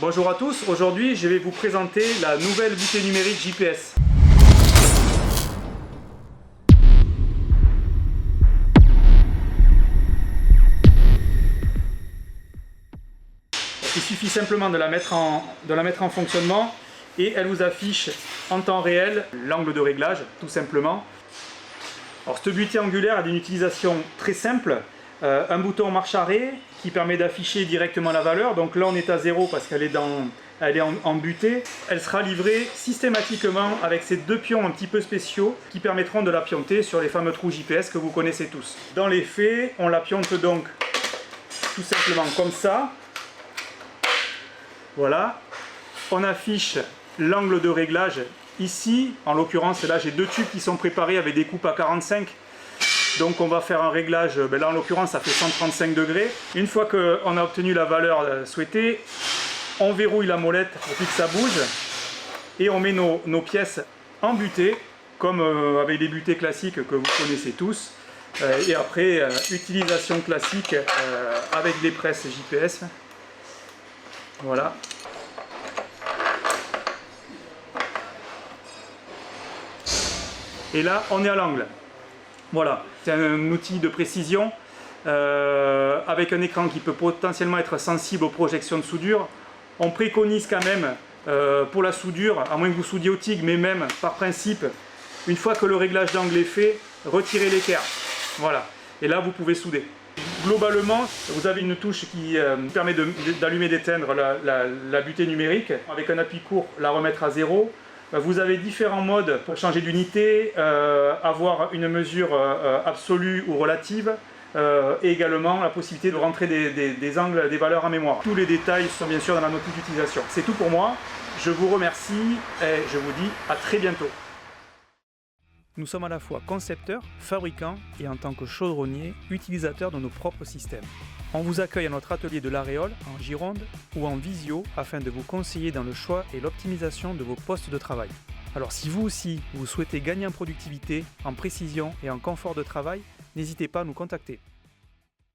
Bonjour à tous, aujourd'hui je vais vous présenter la nouvelle butée numérique JPS. Il suffit simplement de la mettre en fonctionnement et elle vous affiche en temps réel l'angle de réglage, tout simplement. Alors cette butée angulaire a une utilisation très simple. Un bouton marche arrêt qui permet d'afficher directement la valeur. Donc là on est à 0 parce qu'elle est en butée. Elle sera livrée systématiquement avec ces deux pions un petit peu spéciaux qui permettront de la pionter sur les fameux trous JPS que vous connaissez tous. Dans les faits, on la pionte donc tout simplement comme ça. Voilà. On affiche l'angle de réglage ici. En l'occurrence là j'ai deux tubes qui sont préparés avec des coupes à 45. Donc on va faire un réglage, là en l'occurrence ça fait 135 degrés. Une fois qu'on a obtenu la valeur souhaitée, on verrouille la molette pour que ça bouge et on met nos pièces en butée, comme avec des butées classiques que vous connaissez tous. Et après, utilisation classique avec des presses JPS. Voilà. Et là, on est à l'angle. Voilà, c'est un outil de précision avec un écran qui peut potentiellement être sensible aux projections de soudure. On préconise quand même pour la soudure, à moins que vous soudiez au TIG, mais même par principe, une fois que le réglage d'angle est fait, retirez l'équerre. Voilà, et là vous pouvez souder. Globalement, vous avez une touche qui permet d'allumer et d'éteindre la butée numérique. Avec un appui court, la remettre à 0. Vous avez différents modes pour changer d'unité, avoir une mesure absolue ou relative, et également la possibilité de rentrer des angles, des valeurs en mémoire. Tous les détails sont bien sûr dans la notice d'utilisation. C'est tout pour moi, je vous remercie et je vous dis à très bientôt. Nous sommes à la fois concepteurs, fabricants et en tant que chaudronniers, utilisateurs de nos propres systèmes. On vous accueille à notre atelier de l'Aréole, en Gironde, ou en visio afin de vous conseiller dans le choix et l'optimisation de vos postes de travail. Alors si vous aussi, vous souhaitez gagner en productivité, en précision et en confort de travail, n'hésitez pas à nous contacter.